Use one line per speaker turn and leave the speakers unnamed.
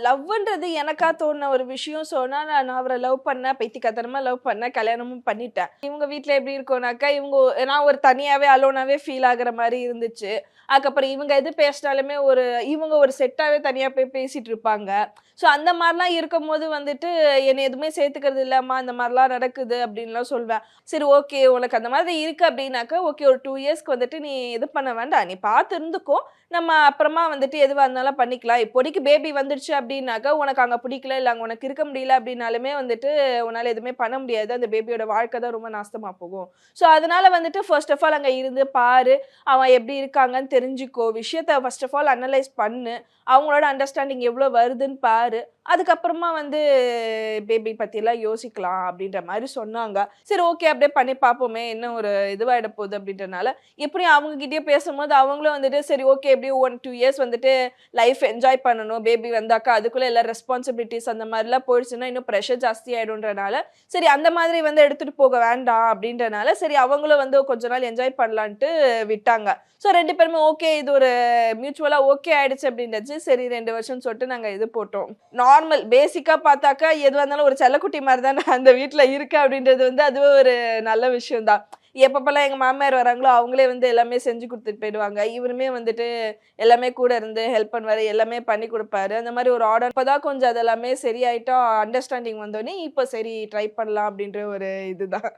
லவ்ன்றது எனக்கா தோணுன ஒரு விஷயம் சொன்னா, நான் அவர லவ் பண்ணேன். பைத்தியக்காரத்தனமா லவ் பண்ணேன். கல்யாணமும் பண்ணிட்டேன். இவங்க வீட்ல எப்படி இருக்கும்னாக்கா, நான் ஒரு தனியாவே, அலோனாவே ஃபீல் ஆகுற மாரி இருந்துச்சு. அதுக்கப்புறம் இவங்க எது பேசினாலுமே இவங்க ஒரு செட்டாவே தனியா போய் பேசிட்டு இருப்பாங்க. ஸோ அந்த மாரிலாம் இருக்கும்போது வந்துட்டு, என்னை எதுவுமே சேர்த்துக்கிறது இல்லம்மா, இந்த மாரிலாம் நடக்குது அப்படின்லாம் சொல்வேன். சரி ஓகே, உனக்கு அந்த மாதிரி இருக்கு அப்படின்னாக்கா, ஓகே ஒரு 2 இயர்ஸ்க்கு வந்துட்டு நீ இது பண்ண வேண்டாம். நீ பார்த்து இருந்துக்கோ. நம்ம அப்புறமா வந்துட்டு எதுவா இருந்தாலும் பண்ணிக்கலாம். இப்போதைக்கு பேபி வந்துடுச்சு அப்டின்னாக்கா, உனக்கு அங்க பிடிக்கல, இல்ல அங்க உனக்கு இருக்க முடியல அப்டின்னாலுமே வந்துட்டு, உன்னால எதுவுமே பண்ண முடியாது. அந்த பேபியோட வாழ்க்கை தான் ரொம்ப நாசமா போகும். ஸோ, அதனால வந்துட்டு ஃபர்ஸ்ட் ஆஃப் ஆல் அங்க இருந்து பாரு. அவன் எப்டி இருக்காங்கன்னு தெரிஞ்சுக்கோ. விஷயத்த ஃபர்ஸ்ட் ஆஃப் ஆல் அனலைஸ் பண்ணு. அவங்களோட அண்டர்ஸ்டாண்டிங் எவ்ளோ வருதுன்னு பாரு. அதுக்கப்புறமா வந்து பேபி பத்திலாம் யோசிக்கலாம் அப்டின்ற மாரி சொன்னாங்க. சரி ஓகே அப்டியே பண்ணி பார்ப்போமே! என்ன ஒரு இதுவாயிட போகுது அப்டின்றனால, எப்படியும் அவங்க கிட்டயும் பேசும்போது அவங்களும் வந்துட்டு சரி ஓகே எப்படியும் 1, 2 இயர்ஸ் வந்துட்டு லைஃப் என்ஜாய் பண்ணணும். பேபி வந்தாக்கா அதுக்குள்ள எல்லா ரெஸ்பான்சிபிலிட்டீஸ் அந்த மாரிலாம் போயிடுச்சுன்னா இன்னும் பிரஷர் ஜாஸ்தி ஆயிடும்ன்றனால, சரி அந்த மாதிரி வந்து எடுத்துட்டு போக வேண்டாம் அப்படின்றனால, சரி அவங்களும் வந்து கொஞ்ச நாள் என்ஜாய் பண்ணலான்ட்டு விட்டாங்க. ஸோ 2 பேருமே ஓகே இது ஒரு மியூச்சுவலா ஓகே ஆயிடுச்சு அப்படின்றது. சரி 2 வருஷம்னு சொல்லிட்டு நாங்க இது போட்டோம். நார்மல் பேசிக்கா பார்த்தாக்கா எதுவா இருந்தாலும் ஒரு செல்லக்குட்டி மாரி தான் அந்த வீட்ல இருக்கு அப்படின்றது வந்து அதுவே ஒரு நல்ல விஷயம் தான். எப்பப்பலாம் எங்க மாமியார் வராங்களோ, அவங்களே வந்து எல்லாமே செஞ்சு குடுத்துட்டு போயிடுவாங்க. இவருமே வந்துட்டு எல்லாமே கூட இருந்து ஹெல்ப் பண்ணுவாரு. எல்லாமே பண்ணி குடுப்பாரு. அந்த மாரி ஒரு ஆர்டர் இப்பதான் கொஞ்சம் அது எல்லாமே சரியாயிட்டா அண்டர்ஸ்டாண்டிங் வந்தோனே, இப்ப சரி ட்ரை பண்ணலாம் அப்படின்ற ஒரு இதுதான்.